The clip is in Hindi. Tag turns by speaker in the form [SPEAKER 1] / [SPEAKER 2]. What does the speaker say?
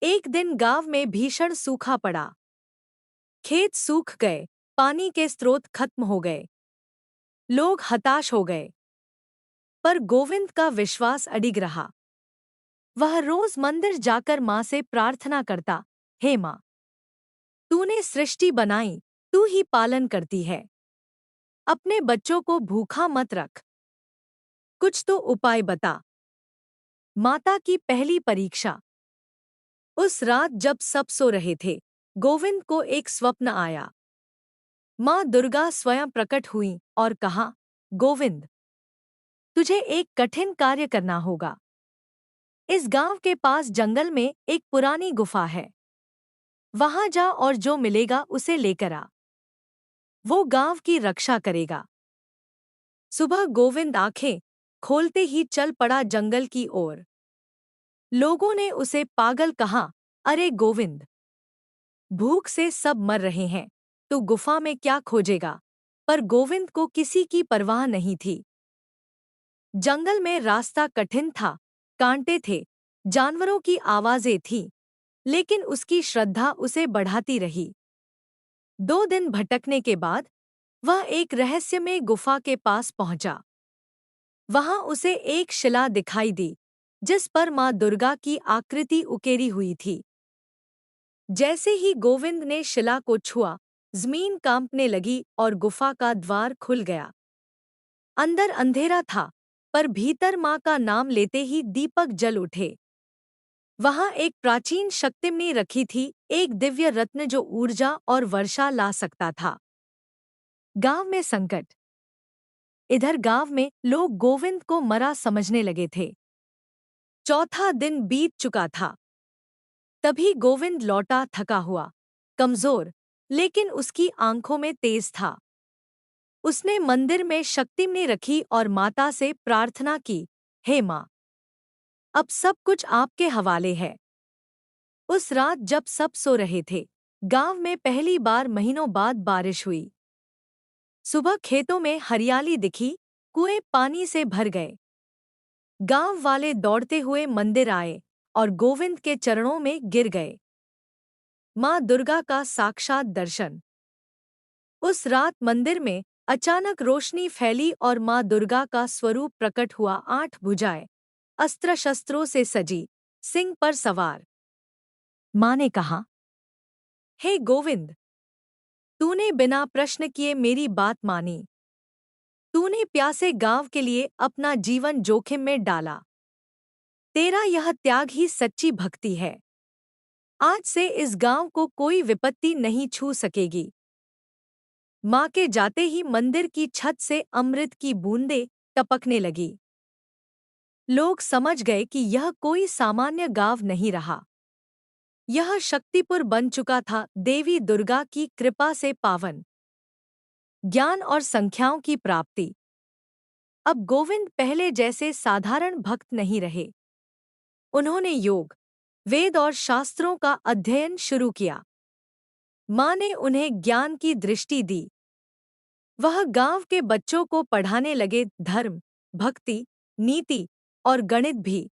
[SPEAKER 1] एक दिन गांव में भीषण सूखा पड़ा। खेत सूख गए, पानी के स्रोत खत्म हो गए। लोग हताश हो गए। पर गोविंद का विश्वास अडिग रहा। वह रोज मंदिर जाकर माँ से प्रार्थना करता, हे माँ, तूने सृष्टि बनाई, तू ही पालन करती है। अपने बच्चों को भूखा मत रख। कुछ तो उपाय बता। माता की पहली परीक्षा। उस रात जब सब सो रहे थे, गोविंद को एक स्वप्न आया। माँ दुर्गा स्वयं प्रकट हुई और कहा, गोविंद, तुझे एक कठिन कार्य करना होगा। इस गांव के पास जंगल में एक पुरानी गुफा है। वहां जा और जो मिलेगा उसे लेकर आ। वो गांव की रक्षा करेगा। सुबह गोविंद आंखें खोलते ही चल पड़ा जंगल की ओर। लोगों ने उसे पागल कहा, अरे गोविंद, भूख से सब मर रहे हैं, तू गुफा में क्या खोजेगा? पर गोविंद को किसी की परवाह नहीं थी। जंगल में रास्ता कठिन था, कांटे थे, जानवरों की आवाजें थीं, लेकिन उसकी श्रद्धा उसे बढ़ाती रही। 2 दिन भटकने के बाद वह एक रहस्यमय गुफा के पास पहुंचा। वहां उसे एक शिला दिखाई दी, जिस पर मां दुर्गा की आकृति उकेरी हुई थी। जैसे ही गोविंद ने शिला को छुआ, जमीन कांपने लगी और गुफा का द्वार खुल गया। अंदर अंधेरा था, पर भीतर मां का नाम लेते ही दीपक जल उठे। वहां एक प्राचीन शक्तिमणि रखी थी, एक दिव्य रत्न जो ऊर्जा और वर्षा ला सकता था। गांव में संकट। इधर गांव में लोग गोविंद को मरा समझने लगे थे। चौथा दिन बीत चुका था। तभी गोविंद लौटा, थका हुआ, कमजोर, लेकिन उसकी आंखों में तेज था। उसने मंदिर में शक्तिमणि रखी और माता से प्रार्थना की, हे माँ, अब सब कुछ आपके हवाले है। उस रात जब सब सो रहे थे, गांव में पहली बार महीनों बाद बारिश हुई। सुबह खेतों में हरियाली दिखी, कुएं पानी से भर गए। गांव वाले दौड़ते हुए मंदिर आए और गोविंद के चरणों में गिर गए। मां दुर्गा का साक्षात दर्शन। उस रात मंदिर में अचानक रोशनी फैली और मां दुर्गा का स्वरूप प्रकट हुआ। 8 भुजाएं, अस्त्र शस्त्रों से सजी, सिंह पर सवार। मां ने कहा, हे गोविंद, तूने बिना प्रश्न किए मेरी बात मानी। तूने प्यासे गांव के लिए अपना जीवन जोखिम में डाला। तेरा यह त्याग ही सच्ची भक्ति है। आज से इस गांव को कोई विपत्ति नहीं छू सकेगी। मां के जाते ही मंदिर की छत से अमृत की बूंदें टपकने लगी। लोग समझ गए कि यह कोई सामान्य गांव नहीं रहा। यह शक्तिपुर बन चुका था, देवी दुर्गा की कृपा से पावन। ज्ञान और संख्याओं की प्राप्ति। अब गोविंद पहले जैसे साधारण भक्त नहीं रहे। उन्होंने योग, वेद और शास्त्रों का अध्ययन शुरू किया। मां ने उन्हें ज्ञान की दृष्टि दी। वह गांव के बच्चों को पढ़ाने लगे, धर्म, भक्ति, नीति और गणित भी।